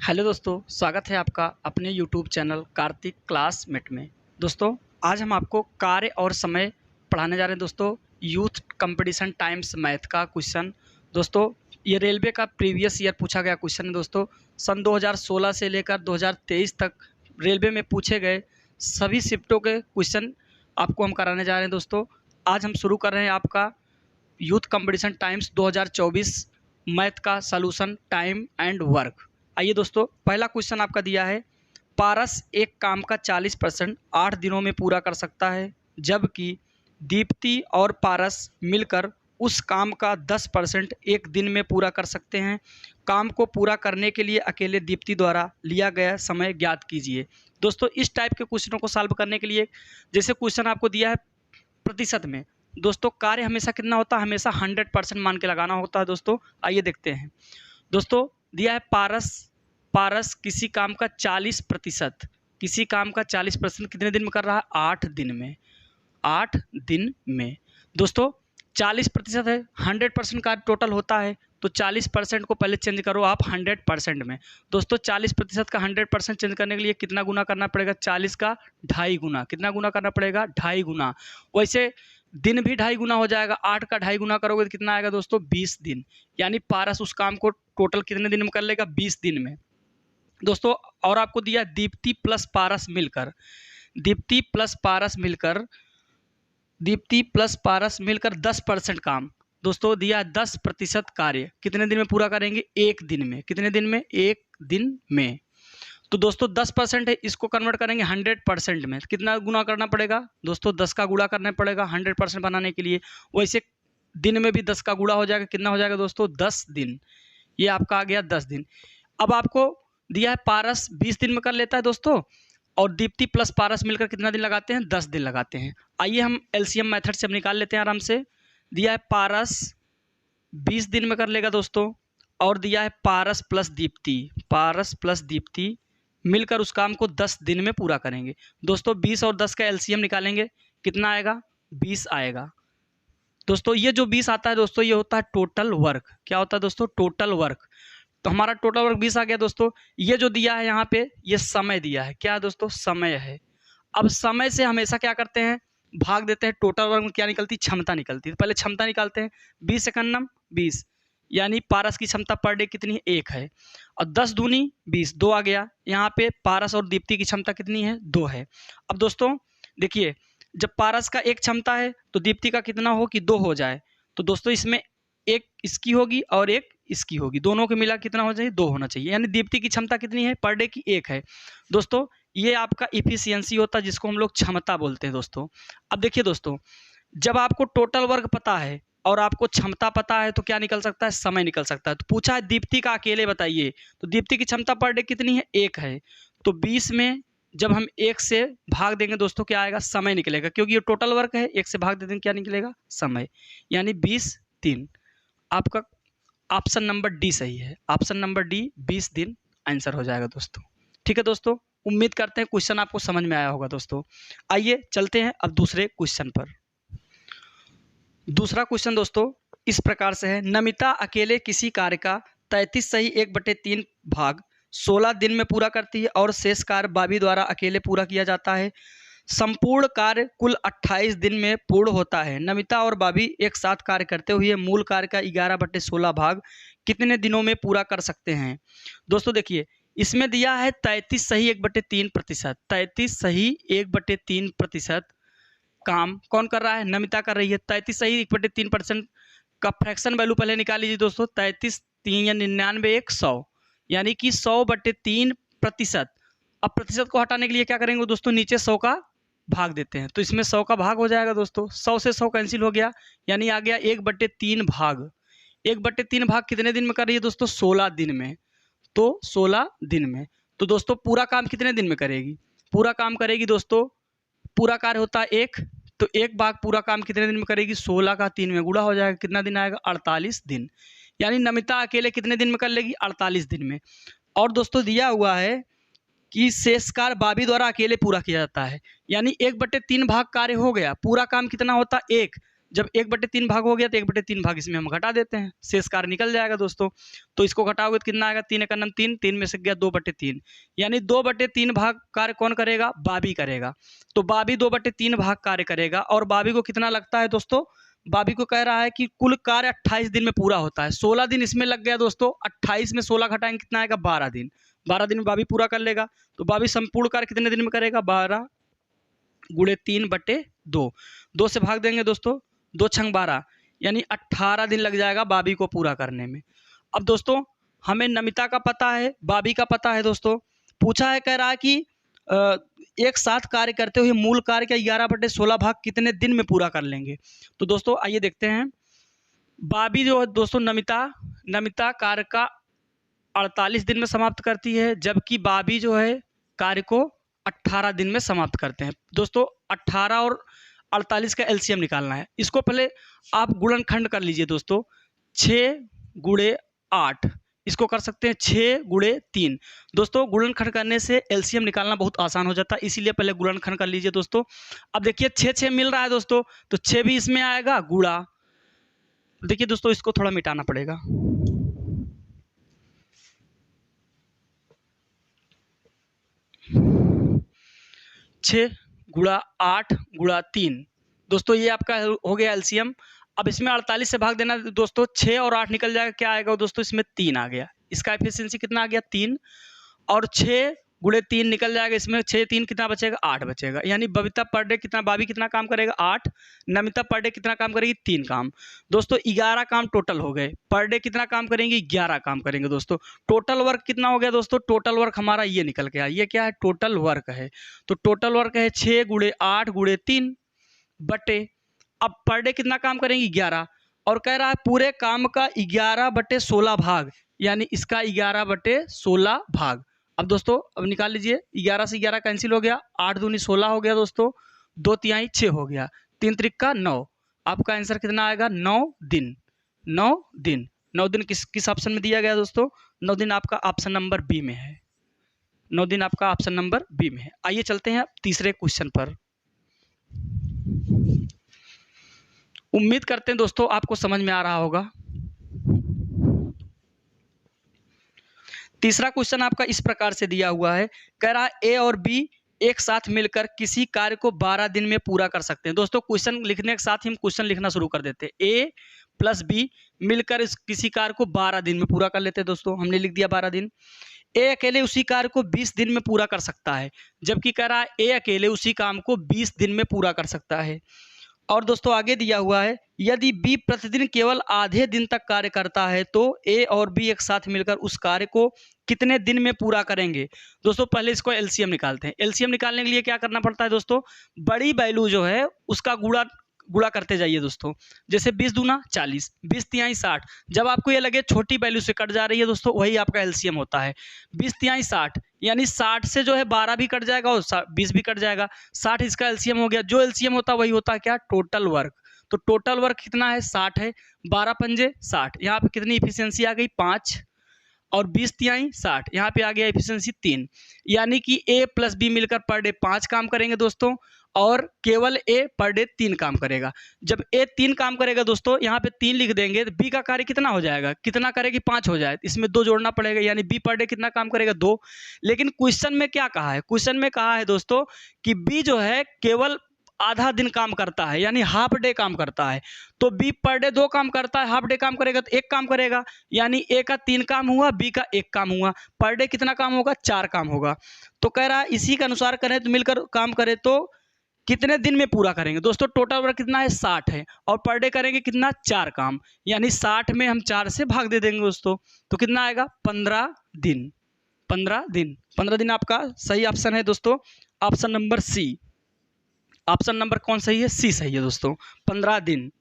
Hello दोस्तों, स्वागत है आपका अपने यूट्यूब चैनल कार्तिक क्लासमेट में। दोस्तों, आज हम आपको कार्य और समय पढ़ाने जा रहे हैं। दोस्तों, यूथ कंपटीशन टाइम्स मैथ का क्वेश्चन। दोस्तों, ये रेलवे का प्रीवियस ईयर पूछा गया क्वेश्चन है। दोस्तों, सन 2016 से लेकर 2023 तक रेलवे में पूछे गए सभी शिफ्टों के क्वेश्चन आपको हम कराने जा रहे हैं। दोस्तों, आज हम शुरू कर रहे हैं आपका यूथ कंपटीशन टाइम्स 2024 मैथ का सॉल्यूशन टाइम एंड वर्क। आइए दोस्तों, पहला क्वेश्चन आपका दिया है, पारस एक काम का 40% 8 दिनों में पूरा कर सकता है, जबकि दीप्ति और पारस मिलकर उस काम का 10% एक दिन में पूरा कर सकते हैं। काम को पूरा करने के लिए अकेले दीप्ति द्वारा लिया गया समय ज्ञात कीजिए। दोस्तों, इस टाइप के क्वेश्चनों को सॉल्व करने के लिए जैसे क्वेश्चन आपको दिया है प्रतिशत में, दोस्तों कार्य हमेशा कितना होता है, हमेशा 100% मान के लगाना होता है। दोस्तों, आइए देखते हैं। दोस्तों, दिया है पारस किसी काम का 40%, किसी काम का 40% कितने दिन में कर रहा है, 8 दिन में, 8 दिन में। दोस्तों, 40% है, 100% का टोटल होता है, तो 40% को पहले चेंज करो आप 100% में। दोस्तों, 40% का 100% चेंज करने के लिए कितना गुना करना पड़ेगा, 40 का 2.5 गुना। कितना गुना करना पड़ेगा, 2.5 गुना। वैसे दिन भी 2.5 गुना हो जाएगा, 8 का 2.5 गुना करोगे तो कितना आएगा दोस्तों, 20 दिन। यानी पारस उस काम को टोटल कितने दिन में कर लेगा, 20 दिन में। दोस्तों, और आपको दिया दीप्ति प्लस पारस मिलकर, दीप्ति प्लस पारस मिलकर, दीप्ति प्लस पारस मिलकर 10% काम। दोस्तों, दिया 10% कार्य कितने दिन में पूरा करेंगे, एक दिन में। कितने दिन में, एक दिन में। तो दोस्तों 10% है, इसको कन्वर्ट करेंगे 100% में। कितना गुना करना पड़ेगा दोस्तों, 10 का गुणा करना पड़ेगा 100% बनाने के लिए। वैसे दिन में भी 10 का गुणा हो जाएगा, कितना हो जाएगा दोस्तों, 10 दिन। ये आपका आ गया 10 दिन। अब आपको दिया है पारस 20 दिन में कर लेता है दोस्तों, और दीप्ति प्लस पारस मिलकर कितना दिन लगाते हैं, 10 दिन लगाते हैं। आइए हम एलसीएम मेथड से हम निकाल लेते हैं आराम से। दिया है पारस 20 दिन में कर लेगा दोस्तों, और दिया है पारस प्लस दीप्ति मिलकर उस काम को 10 दिन में पूरा करेंगे। दोस्तों, 20 और 10 का एलसीएम निकालेंगे, कितना आएगा, 20 आएगा। दोस्तों, ये जो 20 आता है दोस्तों, ये होता है टोटल वर्क। क्या होता है दोस्तों, टोटल वर्क। तो हमारा टोटल वर्क 20 आ गया। दोस्तों, ये जो दिया है यहाँ पे, ये समय दिया है। क्या है दोस्तों, समय है। अब समय से हमेशा क्या करते हैं, भाग देते हैं। टोटल वर्क में क्या निकलती है, क्षमता निकलती है। पहले क्षमता निकालते हैं, 20 सेकंड 20, यानी पारस की क्षमता पर डे कितनी है, 1 है। और 10 दूनी 20, 2 आ गया। यहाँ पे पारस और दीप्ति की क्षमता कितनी है, 2 है। अब दोस्तों देखिए, जब पारस का एक क्षमता है तो दीप्ति का कितना हो कि 2 हो जाए। तो दोस्तों इसमें एक इसकी होगी और एक इसकी होगी, दोनों के मिला कितना हो चाहिए, 2 होना चाहिए। यानी दीप्ति की क्षमता कितनी है, पर डे की 1 है। दोस्तों, ये आपका इफिशियंसी होता है, जिसको हम लोग क्षमता बोलते हैं दोस्तों। अब देखिए दोस्तों, जब आपको टोटल वर्क पता है और आपको क्षमता पता है तो क्या निकल सकता है, समय निकल सकता है। तो पूछा है दीप्ति का अकेले बताइए, तो दीप्ति की क्षमता पर डे कितनी है, 1 है। तो 20 में जब हम 1 से भाग देंगे दोस्तों, क्या आएगा, समय निकलेगा, क्योंकि ये टोटल वर्क है। 1 से भाग दे देंगे, क्या निकलेगा, समय। यानी 20 दिन। आपका ऑप्शन नंबर डी सही है। ऑप्शन नंबर डी 20 दिन आंसर हो जाएगा दोस्तों। ठीक है दोस्तों, उम्मीद करते हैं क्वेश्चन आपको समझ में आया होगा दोस्तों। आइए चलते हैं अब दूसरे क्वेश्चन पर। दूसरा क्वेश्चन दोस्तों इस प्रकार से है, नमिता अकेले किसी कार्य का 33 सही 1/3 भाग 16 दिन में पूरा करती है, और शेष कार्य बाबी द्वारा अकेले पूरा किया जाता है। संपूर्ण कार्य कुल 28 दिन में पूर्ण होता है। नमिता और बाबी एक साथ कार्य करते हुए मूल कार्य का 11/16 भाग कितने दिनों में पूरा कर सकते हैं। दोस्तों देखिए, इसमें दिया है 33 सही 1/3%। 33 सही 1/3% काम कौन कर रहा है, नमिता कर रही है। 33 सही 1/3% का फ्रैक्शन वैल्यू पहले निकाल लीजिए दोस्तों। 33 3 या 99 1 100, यानी कि 100/3%। अब प्रतिशत को हटाने के लिए क्या करेंगे दोस्तों, नीचे 100 का भाग देते हैं, तो इसमें 100 का भाग हो जाएगा दोस्तों। 100 से 100 कैंसिल हो गया, यानी आ गया 1/3 भाग। 1/3 भाग कितने दिन में कर रही है दोस्तों, 16 दिन में। तो 16 दिन में। तो दोस्तों पूरा काम कितने दिन में करेगी, पूरा काम करेगी दोस्तों, पूरा कार्य होता है 1, तो 1 भाग पूरा काम कितने दिन में करेगी, 16 का 3 में गुणा हो जाएगा, कितना दिन आएगा, 48 दिन। यानी नमिता अकेले कितने दिन में कर लेगी, 48 दिन में। और दोस्तों दिया हुआ है कि शेष कार्य बाबी द्वारा अकेले पूरा किया जाता है, यानी 1/3 भाग कार्य हो गया, पूरा काम कितना होता है 1, जब 1/3 भाग हो गया तो 1/3 भाग इसमें हम घटा देते हैं, शेष कार्य निकल जाएगा दोस्तों। तो इसको घटाओगे तो कितना आएगा, 3 एकम 3, 3 में से गया 2/3, यानी 2/3 भाग कार्य कौन करेगा, बाबी करेगा। तो बाबी 2/3 भाग कार्य करेगा, और बाबी को कितना लगता है दोस्तों, बाबी को कह रहा है कि कुल कार्य 28 दिन में पूरा होता है। 16 दिन इसमें लग गया दोस्तों, 28 में 16 घटाएंगे कितना आएगा, 12 दिन। 12 दिन में बाबी पूरा कर लेगा। तो बाबी संपूर्ण कार्य कितने दिन में करेगा, 12 गुणे 3/2, 2 से भाग देंगे दोस्तों, 2 छंग 12, यानी 18 दिन लग जाएगा बाबी को पूरा करने में। अब दोस्तों हमें नमिता का पता है, बाबी का पता है दोस्तों। पूछा है, कह रहा है कि एक साथ कार्य करते हुए मूल कार्य का 11/16 भाग कितने दिन में पूरा कर लेंगे। तो दोस्तों आइए देखते हैं। बाबी जो है दोस्तों, नमिता कार्य का 48 दिन में समाप्त करती है, जबकि बाबी जो है कार्य को 18 दिन में समाप्त करते हैं। दोस्तों 18 और 48 का एलसीएम निकालना है। इसको पहले आप गुणनखंड कर लीजिए दोस्तों, 6 गुणे 8, इसको कर सकते हैं 6 गुणे 3। दोस्तों गुणनखंड करने से एलसीएम निकालना बहुत आसान हो जाता है, इसीलिए पहले गुणनखंड कर लीजिए दोस्तों। अब देखिए 6 मिल रहा है दोस्तों, तो 6 भी इसमें आएगा, गुणा, देखिए दोस्तों इसको थोड़ा मिटाना पड़ेगा। 6 गुणा 8 गुणा 3, दोस्तों ये आपका हो गया एलसीएम। अब इसमें 48 से भाग देना दोस्तों, 6 और 8 निकल जाएगा, क्या आएगा दोस्तों, इसमें 3 आ गया। इसका एफिशिएंसी कितना आ गया, 3, और 6 गुणे 3 निकल जाएगा, इसमें 6 3 कितना बचेगा, 8 बचेगा। यानी बबीता पर डे कितना, बाबी कितना काम करेगा, 8, नमिता पर डे कितना काम करेगी, 3 काम। दोस्तों 11 काम टोटल हो गए, पर डे कितना काम करेंगे, 11 काम करेंगे दोस्तों। टोटल वर्क कितना हो गया दोस्तों, टोटल वर्क हमारा ये निकल गया, ये क्या है, टोटल वर्क है। तो टोटल वर्क है 6 गुणे 8 गुणे 3 बटे, अब पर डे कितना काम करेंगे, 11, और कह रहा है पूरे काम का 11/16 भाग, यानी इसका 11/16 भाग। अब दोस्तों अब निकाल लीजिए, 11 से 11 कैंसिल हो गया, 8 दूनी 16 हो गया दोस्तों, 2 तिहाई 6 हो गया, 3 त्रिका 9। आपका आंसर कितना आएगा, 9 दिन। 9 दिन, 9 दिन किस ऑप्शन में दिया गया दोस्तों, 9 दिन आपका ऑप्शन नंबर बी में है। 9 दिन आपका ऑप्शन नंबर बी में है। आइए चलते हैं तीसरे क्वेश्चन पर। उम्मीद करते हैं दोस्तों आपको समझ में आ रहा होगा। तीसरा क्वेश्चन आपका इस प्रकार से दिया हुआ है, कह रहा है ए और बी एक साथ मिलकर किसी कार्य को 12 दिन में पूरा कर सकते हैं। दोस्तों क्वेश्चन लिखने के साथ ही हम क्वेश्चन लिखना शुरू कर देते हैं। ए प्लस बी मिलकर इस किसी कार्य को 12 दिन में पूरा कर लेते हैं। दोस्तों हमने लिख दिया 12 दिन। ए अकेले उसी कार्य को 20 दिन में पूरा कर सकता है, जबकि कह रहा है ए अकेले उसी काम को 20 दिन में पूरा कर सकता है। और दोस्तों आगे दिया हुआ है, यदि बी प्रतिदिन केवल आधे दिन तक कार्य करता है तो ए और बी एक साथ मिलकर उस कार्य को कितने दिन में पूरा करेंगे। दोस्तों पहले इसको एलसीएम निकालते हैं। एलसीएम निकालने के लिए क्या करना पड़ता है दोस्तों, बड़ी वैल्यू जो है उसका गुणा करते जाइए दोस्तों। जैसे 20 दूना 40, 20 तिहाई 60। जब आपको ये लगे छोटी वैल्यू से कट जा रही है दोस्तों, वही आपका एलसीएम होता है। 20 तिहाई 60, यानी 60 से जो है 12 भी कट जाएगा और 20 भी कट जाएगा, 60 इसका एलसीएम हो गया। जो एलसीएम होता है वही होता है क्या, टोटल वर्क। तो टोटल वर्क कितना है, 60 है, 12 पंजे 60, यहाँ पे कितनी इफिशियंसी आ गई, 5, और 20 तिहाई 60, यहाँ पे आ गया एफिशिएंसी 3। यानी कि ए प्लस बी मिलकर पर डे 5 काम करेंगे दोस्तों, और केवल ए पर डे 3 काम करेगा। जब ए 3 काम करेगा दोस्तों, यहाँ पे 3 लिख देंगे तो बी का कार्य कितना हो जाएगा, कितना करेगी, 5 हो जाए, इसमें 2 जोड़ना पड़ेगा, यानी बी पर डे कितना काम करेगा, 2। लेकिन क्वेश्चन में क्या कहा है, क्वेश्चन में कहा है दोस्तों कि बी जो है केवल आधा दिन काम करता है, यानी हाफ डे काम करता है। तो बी पर डे 2 काम करता है, हाफ डे काम करेगा तो 1 काम करेगा, यानी ए का 3 काम हुआ, बी का 1 काम हुआ। पर डे कितना काम होगा, 4 काम होगा। तो कह रहा है इसी के अनुसार करें तो मिलकर काम करें तो कितने दिन में पूरा करेंगे। दोस्तों टोटल वर्क कितना है, 60 है, और पर डे करेंगे कितना, 4 काम, यानी 60 में हम 4 से भाग दे देंगे दोस्तों, तो कितना आएगा, 15 दिन। 15 दिन, 15 दिन आपका सही ऑप्शन है दोस्तों, option number C. Option number कौन सही है, सी सही है दोस्तों, 15 दिन।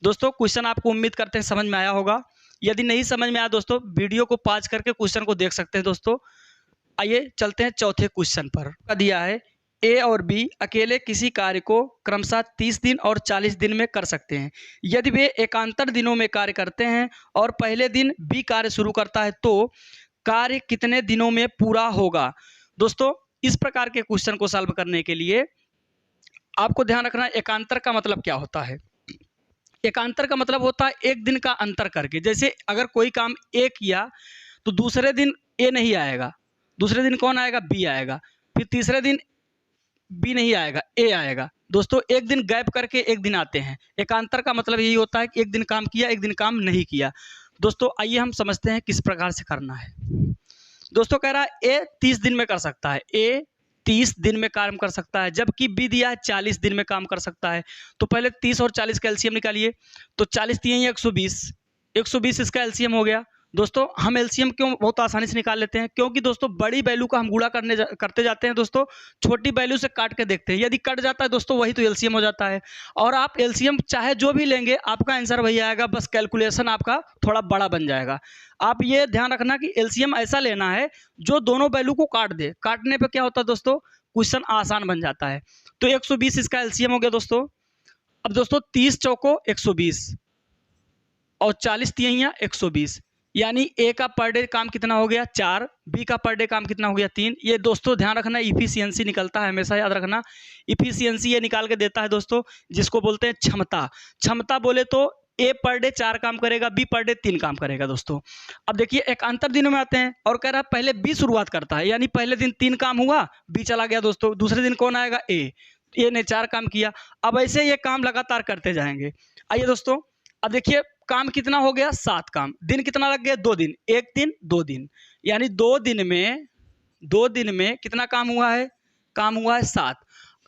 दोस्तों क्वेश्चन आपको उम्मीद करते हैं समझ में आया होगा। यदि नहीं समझ में आया दोस्तों, वीडियो को पॉज करके क्वेश्चन को देख सकते हैं दोस्तों। आइए चलते हैं चौथे क्वेश्चन पर। दिया है ए और बी अकेले किसी कार्य को क्रमशः 30 दिन और 40 दिन में कर सकते हैं। यदि वे एकांतर दिनों में कार्य करते हैं और पहले दिन बी कार्य शुरू करता है तो कार्य कितने दिनों में पूरा होगा। दोस्तों इस प्रकार के क्वेश्चन को सॉल्व करने के लिए आपको ध्यान रखना है एकांतर का मतलब क्या होता है। एकांतर का मतलब होता है एक दिन का अंतर करके। जैसे अगर कोई काम ए किया तो दूसरे दिन ए नहीं आएगा, दूसरे दिन कौन आएगा, बी आएगा, फिर तीसरे दिन बी नहीं आएगा, ए आएगा। दोस्तों एक दिन गैप करके एक दिन आते हैं। एकांतर का मतलब यही होता है कि एक दिन काम किया, एक दिन काम नहीं किया। दोस्तों आइए हम समझते हैं किस प्रकार से करना है। दोस्तों कह रहा है ए 30 दिन में कर सकता है, ए 30 दिन में काम कर सकता है, जबकि बी दिया है 40 दिन में काम कर सकता है। तो पहले 30 और 40 का एलसीएम निकालिए। तो 40 दिए हैं 120, 120 इसका एलसीएम हो गया। दोस्तों हम एलसीएम क्यों बहुत आसानी से निकाल लेते हैं, क्योंकि दोस्तों बड़ी वैल्यू का हम गुणा करते जाते हैं दोस्तों, छोटी वैल्यू से काट के देखते हैं, यदि कट जाता है दोस्तों वही तो एलसीएम हो जाता है। और आप एलसीएम चाहे जो भी लेंगे आपका आंसर वही आएगा, बस कैलकुलेशन आपका थोड़ा बड़ा बन जाएगा। आप ये ध्यान रखना कि एलसीएम ऐसा लेना है जो दोनों वैल्यू को काट दे। काटने पे क्या होता है दोस्तों, क्वेश्चन आसान बन जाता है। तो 120 इसका एलसीएम हो गया दोस्तों। अब दोस्तों 30 चौको 120 और 40 तिहैया 120, यानी ए का पर डे काम कितना हो गया 4, बी का पर डे काम कितना हो गया 3। ये दोस्तों ध्यान रखना इफिशियंसी निकलता है, हमेशा याद रखना इफिशियंसी ये निकाल के देता है दोस्तों, जिसको बोलते हैं क्षमता। क्षमता बोले तो ए पर डे 4 काम करेगा, बी पर डे 3 काम करेगा दोस्तों। अब देखिए एक अंतर दिनों में आते हैं और कह रहा है पहले बी शुरुआत करता है, यानी पहले दिन 3 काम हुआ, बी चला गया दोस्तों। दूसरे दिन कौन आएगा, ए ने 4 काम किया। अब ऐसे ये काम लगातार करते जाएंगे। आइए दोस्तों अब देखिए काम कितना हो गया 7 काम, दिन कितना लग गया 2 दिन, 1 दिन 2 दिन, यानी 2 दिन में कितना काम हुआ है, काम हुआ है 7।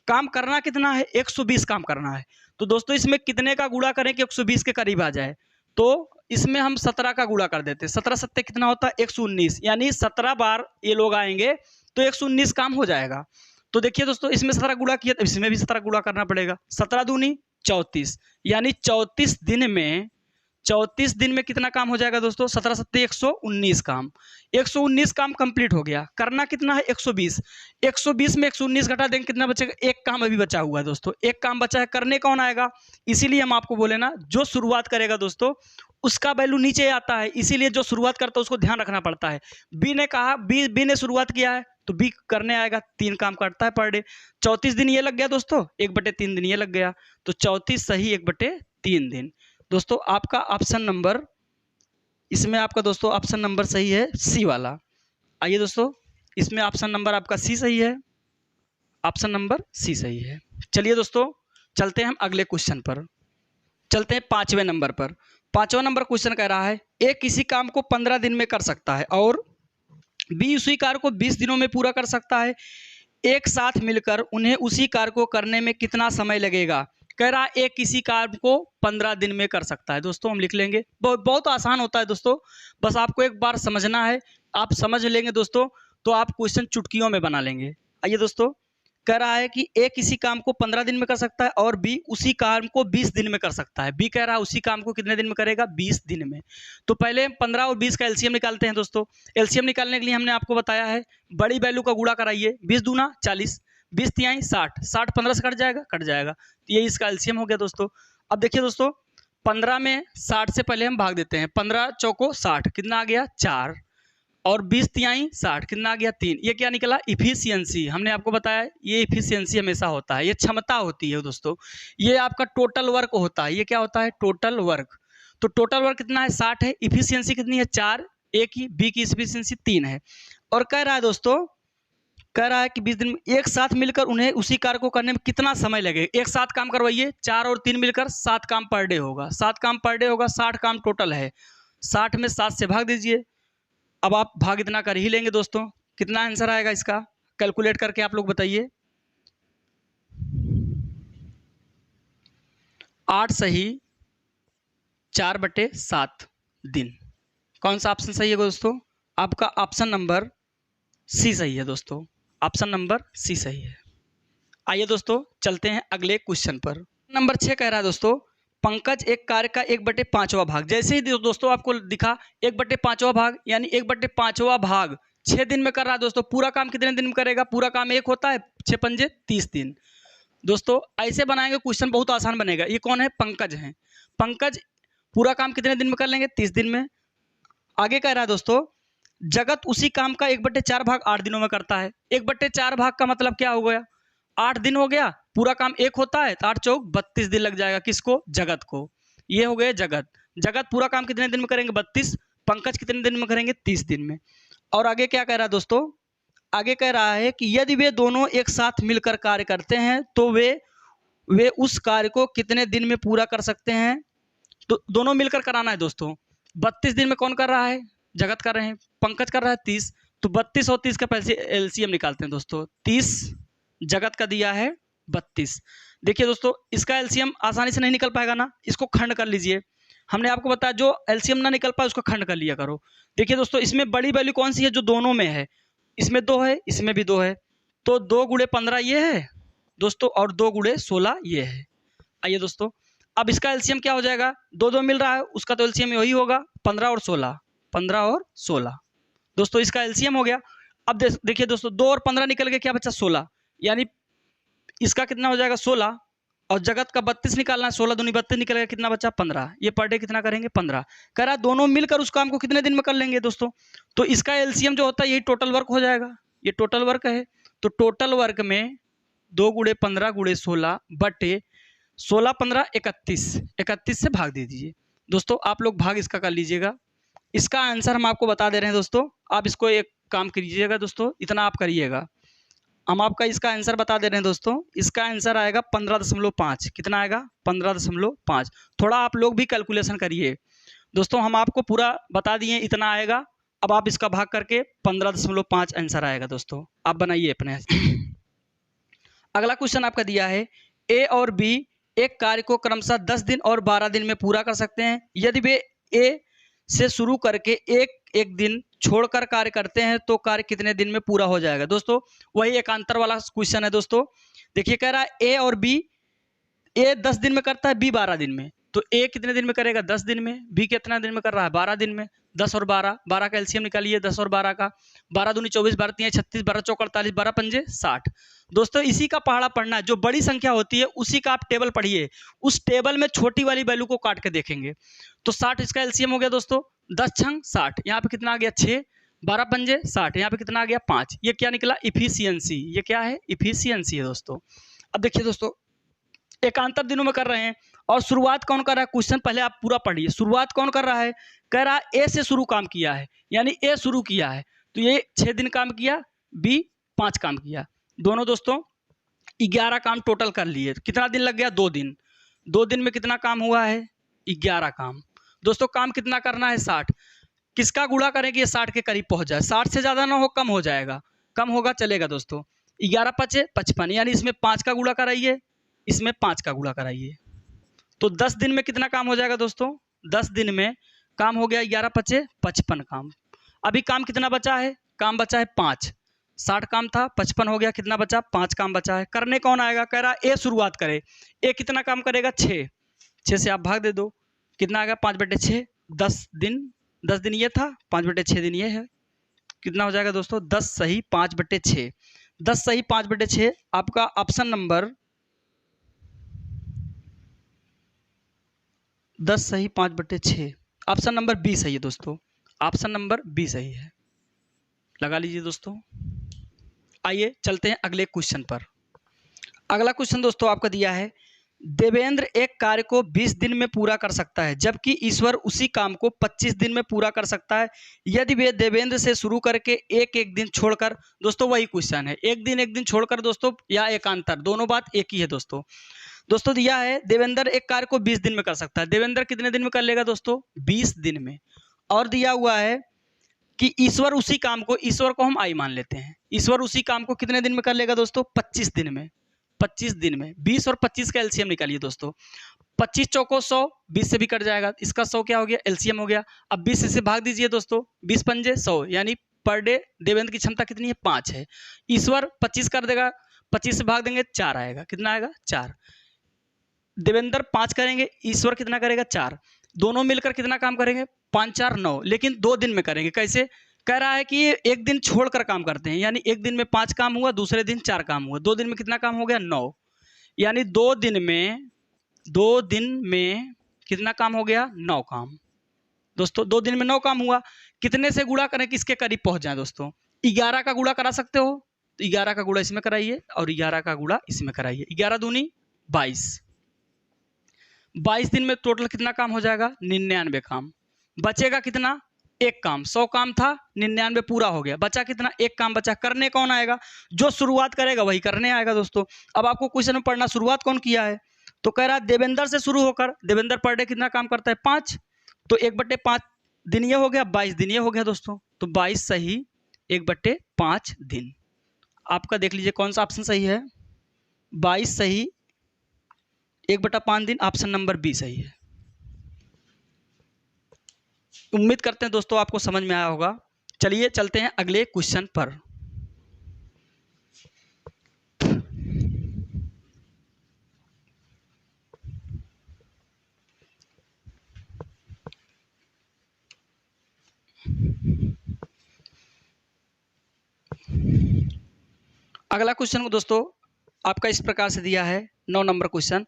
काम करना कितना है 120 काम करना है। तो दोस्तों इसमें कितने का गुणा करें कि 120 के करीब आ जाए, तो इसमें हम 17 का गुणा कर देते हैं। 17 सत्ते कितना होता है 119, यानी 17 बार ये लोग आएंगे तो 119 काम हो जाएगा। तो देखिए दोस्तों इसमें 17 गुणा किया तो इसमें भी 17 गुणा करना पड़ेगा। 17 दूनी 34, यानी 34 दिन में कितना काम हो जाएगा दोस्तों, 17 सत्ते 119 काम। 119 काम कंप्लीट हो गया। करना कितना है 120, 120 में 119 घटा देंगे कितना बचेगा, एक काम अभी बचा हुआ है दोस्तों, एक काम बचा है। करने कौन आएगा, इसीलिए हम आपको बोले ना जो शुरुआत करेगा दोस्तों उसका वैल्यू नीचे आता है, इसीलिए जो शुरुआत करता है उसको ध्यान रखना पड़ता है। बी ने कहा, बी ने शुरुआत किया है तो बी करने आएगा, 3 काम करता है पर डे। 34 दिन ये लग गया दोस्तों, 1/3 दिन ये लग गया, तो 34 सही 1/3 दिन। दोस्तों आपका ऑप्शन नंबर, इसमें आपका दोस्तों ऑप्शन नंबर सही है सी वाला। आइए दोस्तों इसमें ऑप्शन नंबर आपका सी सही है, ऑप्शन नंबर सी सही है। चलिए दोस्तों चलते हैं हम अगले क्वेश्चन पर, चलते हैं 5वें नंबर पर। 5वां नंबर क्वेश्चन कह रहा है ए किसी काम को 15 दिन में कर सकता है और बी उसी कार्य को 20 दिनों में पूरा कर सकता है। एक साथ मिलकर उन्हें उसी कार्य को करने में कितना समय लगेगा। कह रहा है एक किसी कार्य को 15 दिन में कर सकता है। दोस्तों हम लिख लेंगे, बहुत आसान होता है दोस्तों, बस आपको एक बार समझना है। आप समझ लेंगे दोस्तों तो आप क्वेश्चन चुटकियों में बना लेंगे। आइए दोस्तों कह रहा है कि ए किसी काम को 15 दिन में कर सकता है और बी उसी काम को 20 दिन में कर सकता है। बी कह रहा है उसी काम को कितने दिन में करेगा, 20 दिन में। तो पहले 15 और 20 का एलसीएम निकालते हैं दोस्तों। एलसीएम निकालने के लिए हमने आपको बताया है बड़ी वैल्यू का गुणा कराइए, 20 दूना 40, 20 तिहाई 60, 60 15 से कट जाएगा, कट जाएगा, तो ये इसका एलसीएम हो गया दोस्तों। अब देखिए दोस्तों 15 में 60 से पहले हम भाग देते हैं, 15 चौको 60, कितना आ गया 4, और 20 तिहाई 60, कितना आ गया 3। ये क्या निकला, इफिशियंसी। हमने आपको बताया ये इफिशियंसी हमेशा होता है, ये क्षमता होती है दोस्तों, ये आपका टोटल वर्क होता है। ये क्या होता है, टोटल वर्क। तो टोटल वर्क कितना है 60 है, इफिशियंसी कितनी है 4, ए की, बी की इफिशियंसी 3 है। और कह रहा है दोस्तों, कह रहा है कि 20 दिन में एक साथ मिलकर उन्हें उसी कार्य को करने में कितना समय लगेगा। एक साथ काम करवाइए, 4 और 3 मिलकर 7 काम पर डे होगा, 7 काम पर डे होगा, 60 काम टोटल है। 60 में 7 से भाग दीजिए, अब आप भाग इतना कर ही लेंगे दोस्तों, कितना आंसर आएगा इसका, कैलकुलेट करके आप लोग बताइए। 8 सही 4/7 दिन। कौन सा ऑप्शन सही है दोस्तों, आपका ऑप्शन नंबर सी सही है दोस्तों, ऑप्शन नंबर सी सही है। आइए दोस्तों चलते हैं अगले क्वेश्चन पर। नंबर 6 कह रहा है दोस्तों पंकज एक कार्य का 1/5वां भाग, जैसे ही दोस्तों आपको दिखा 1/5वां भाग, यानी 1/5वां भाग 6 दिन में कर रहा है दोस्तों। पूरा काम कितने दिन में करेगा, पूरा काम एक होता है 6 पंजे 30 दिन। दोस्तों ऐसे बनाएंगे क्वेश्चन बहुत आसान बनेगा। ये कौन है, पंकज है। पंकज पूरा काम कितने दिन में कर लेंगे, 30 दिन में। आगे कह रहा है दोस्तों जगत उसी काम का 1/4 भाग 8 दिनों में करता है। 1/4 भाग का मतलब क्या हो गया, 8 दिन हो गया, पूरा काम एक होता है तो 8 चौक 32 दिन लग जाएगा, किसको, जगत को। ये हो गए जगत। जगत पूरा काम कितने दिन में करेंगे? 32। पंकज कितने दिन में करेंगे? 30 दिन में। और आगे क्या कह रहा है दोस्तों? आगे कह रहा है कि यदि वे दोनों एक साथ मिलकर कार्य करते हैं तो वे उस कार्य को कितने दिन में पूरा कर सकते हैं? तो दोनों मिलकर कराना है दोस्तों। 32 दिन में कौन कर रहा है? जगत कर रहे हैं। पंकज कर रहा है 30। तो 32 और 30 का पहले एलसीएम निकालते हैं दोस्तों। 30 जगत का दिया है 32। देखिए दोस्तों, इसका एलसीएम आसानी से नहीं निकल पाएगा ना, इसको खंड कर लीजिए। हमने आपको बताया जो एलसीएम ना निकल पाए उसको खंड कर लिया करो। देखिए दोस्तों, इसमें बड़ी वैल्यू कौन सी है? जो दोनों में है। इसमें 2 है, इसमें भी 2 है। तो 2 गुणे 15 ये है दोस्तों, और 2 गुणे 16 ये है। आइए दोस्तों, अब इसका एलसीएम क्या हो जाएगा? 2 मिल रहा है, उसका तो एलसीएम वही होगा 15 और 16। 15 और 16 दोस्तों इसका एलसीएम हो गया। अब देखिए दोस्तों, 2 और 15 निकल गए, क्या बचा? 16। यानी इसका कितना हो जाएगा? 16। और जगत का 32 निकालना है। 16 दूनी 32 निकलेगा, कितना बचा? 15। ये पर डे कितना करेंगे? 15। कह रहा दोनों मिलकर उस काम को कितने दिन में कर लेंगे दोस्तों? तो इसका एलसीएम जो होता है यही टोटल वर्क हो जाएगा। ये टोटल वर्क है। तो टोटल वर्क में 2 गुणे 15 गुणे 16 बटे 16 15 31। 31 से भाग दे दीजिए दोस्तों। आप लोग भाग इसका कर लीजिएगा। इसका आंसर हम आपको बता दे रहे हैं दोस्तों। आप इसको एक काम कीजिएगा दोस्तों, इतना आप करिएगा। हम आपका इसका आंसर बता दे रहे हैं दोस्तों। इसका आंसर आएगा 15.5। कितना आएगा? 15.5। थोड़ा आप लोग भी कैलकुलेशन करिए दोस्तों। हम आपको पूरा बता दिए इतना आएगा। अब आप इसका भाग करके 15.5 आंसर आएगा दोस्तों। आप बनाइए अपने। अगला क्वेश्चन आपका दिया है, ए और बी एक कार्य को क्रमशः 10 दिन और 12 दिन में पूरा कर सकते हैं। यदि वे ए से शुरू करके एक दिन छोड़कर कार्य करते हैं तो कार्य कितने दिन में पूरा हो जाएगा? दोस्तों वही एकांतर वाला क्वेश्चन है दोस्तों। देखिए कह रहा है ए और बी, ए 10 दिन में करता है, बी 12 दिन में। तो ए कितने दिन में करेगा? 10 दिन में। बी कितना दिन में कर रहा है? 12 दिन में। 10 और 12, 12 का एलसीएम निकालिए 10 और 12 का। 12 दूनी 24, 12 तीन 36, 12 चौक 48, 12 पंजे 60। दोस्तों इसी का पहाड़ा पढ़ना है। जो बड़ी संख्या होती है उसी का आप टेबल पढ़िए। उस टेबल में छोटी वाली वैल्यू को काट के देखेंगे। तो 60 इसका एलसीएम हो गया दोस्तों। 10 छंग 60, यहाँ पे कितना आ गया? 6। 12 पंजे 60, यहाँ पे कितना आ गया? 5। ये क्या निकला? इफिशियंसी। ये क्या है? इफिशियंसी है दोस्तों। अब देखिए दोस्तों, एकांतर दिनों में कर रहे हैं और शुरुआत कौन कर रहा है? क्वेश्चन पहले आप पूरा पढ़िए। शुरुआत कौन कर रहा है? कह रहा है ए से शुरू काम किया है, यानी ए शुरू किया है। तो ये 6 दिन काम किया, बी 5 काम किया। दोनों दोस्तों 11 काम टोटल कर लिए। कितना दिन लग गया? 2 दिन। 2 दिन में कितना काम हुआ है? 11 काम। दोस्तों काम कितना करना है? 60। किसका गुणा करें कि ये 60 के करीब पहुंच जाए? 60 से ज्यादा ना हो, कम हो जाएगा। कम होगा चलेगा दोस्तों। 11 पचे 55, यानी इसमें 5 का गुणा कराइए, इसमें 5 का गुणा कराइए। तो 10 दिन में कितना काम हो जाएगा दोस्तों? 10 दिन में काम हो गया 11 पचे 55 काम। अभी काम कितना बचा है? काम बचा है 5। 60 काम था, 55 हो गया, कितना बचा? 5 काम बचा है। करने कौन आएगा? कह रहा ए शुरुआत करे। ए कितना काम करेगा? 6। 6 से आप भाग दे दो, कितना आ गया? 5/6। 10 दिन, 10 दिन ये था, 5/6 दिन ये है। कितना हो जाएगा दोस्तों? 10 सही 5/6। 10 सही 5/6 आपका ऑप्शन नंबर 10 सही 5/6 ऑप्शन नंबर बी सही है दोस्तों। ऑप्शन नंबर बी सही है, लगा लीजिए दोस्तों। आइए चलते हैं अगले क्वेश्चन पर। अगला क्वेश्चन दोस्तों आपका दिया है, देवेंद्र एक कार्य को 20 दिन में पूरा कर सकता है जबकि ईश्वर उसी काम को 25 दिन में पूरा कर सकता है। यदि वे देवेंद्र से शुरू करके एक दिन छोड़कर, दोस्तों वही क्वेश्चन है, एक दिन छोड़कर दोस्तों, या एकांतर, दोनों बात एक ही है दोस्तों। दोस्तों दिया है देवेंद्र एक कार्य को 20 दिन में कर सकता है। देवेंद्र कितने दिन में कर लेगा दोस्तों? 20 दिन में। और दिया हुआ है कि ईश्वर उसी काम को, ईश्वर को हम आई मान लेते हैं, ईश्वर उसी काम को कितने दिन में कर लेगा दोस्तों? 25 दिन में। 25 दिन में 20 और 25 का एलसीएम निकालिए दोस्तों। 25 चौको 100, 20 से भी कट जाएगा, इसका 100 क्या हो गया? एलसीएम हो गया। अब 20 से भाग दीजिए दोस्तों, 20 पंजे 100, यानी पर डे देवेंद्र की क्षमता कितनी है? 5 है। ईश्वर 25 कर देगा, 25 से भाग देंगे 4 आएगा, कितना आएगा? 4। देवेंद्र 5 करेंगे, ईश्वर कितना करेगा? 4। दोनों मिलकर कितना काम करेंगे? 5 4 9, लेकिन 2 दिन में करेंगे। कैसे? कह रहा है कि ये एक दिन छोड़कर काम करते हैं, यानी एक दिन में 5 काम हुआ, दूसरे दिन 4 काम हुआ, 2 दिन में कितना काम हो गया? 9। यानी 2 दिन में कितना काम हो गया? 9 काम। दोस्तों 2 दिन में 9 काम हुआ। कितने से गुणा करें किसके करीब पहुंच जाए दोस्तों? 11 का गुणा करा सकते हो, तो 11 का गुणा इसमें कराइए और 11 का गुणा इसमें कराइए। 11 दूनी 22, 22 दिन में टोटल कितना काम हो जाएगा? 99 काम। बचेगा कितना? एक काम। 100 काम था, 99 पूरा हो गया, बचा कितना? एक काम बचा। करने कौन आएगा? जो शुरुआत करेगा वही करने आएगा दोस्तों। अब आपको क्वेश्चन में पढ़ना, शुरुआत कौन किया है? तो कह रहा है देवेंद्र से शुरू होकर, देवेंद्र पर डे कितना काम करता है? 5, तो 1/5 दिन ये हो गया, 22 दिन ये हो गया दोस्तों। तो 22 सही 1/5 दिन। आपका देख लीजिए कौन सा ऑप्शन सही है। 22 सही 1/5 दिन, ऑप्शन नंबर बी सही है। उम्मीद करते हैं दोस्तों आपको समझ में आया होगा। चलिए चलते हैं अगले क्वेश्चन पर। अगला क्वेश्चन दोस्तों आपका इस प्रकार से दिया है, 9 नंबर क्वेश्चन।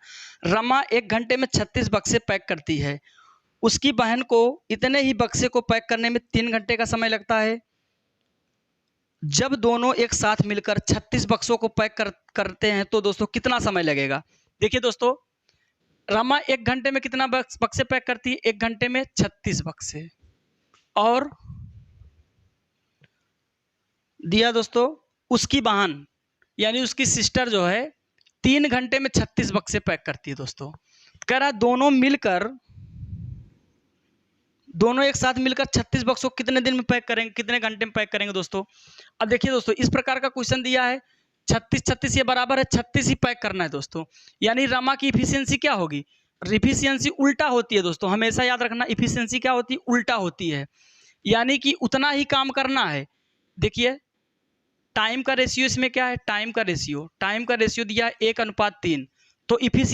रमा 1 घंटे में 36 बक्से पैक करती है। उसकी बहन को इतने ही बक्से को पैक करने में 3 घंटे का समय लगता है। जब दोनों एक साथ मिलकर 36 बक्सों को पैक करते हैं तो दोस्तों कितना समय लगेगा? देखिए दोस्तों, रमा 1 घंटे में कितना बक्से पैक करती है? 1 घंटे में 36 बक्से। और दिया दोस्तों उसकी बहन यानी उसकी सिस्टर जो है 3 घंटे में 36 बक्से पैक करती है दोस्तों। कह रहा दोनों एक साथ मिलकर 36 बक्सों को कितने दिन में पैक करेंगे, कितने घंटे में पैक करेंगे दोस्तों? अब देखिए दोस्तों, इस प्रकार का क्वेश्चन दिया है, 36 ये बराबर है 36 ही पैक करना है दोस्तों। यानी रमा की इफिशियंसी क्या होगी? इफिशियंसी उल्टा होती है दोस्तों, हमेशा याद रखना, इफिशियंसी क्या होती है? उल्टा होती है। यानी कि उतना ही काम करना है। देखिए टाइम का रेशियो इसमें क्या है? टाइम का रेशियो दिया है 1:3, तो इफिशियंसी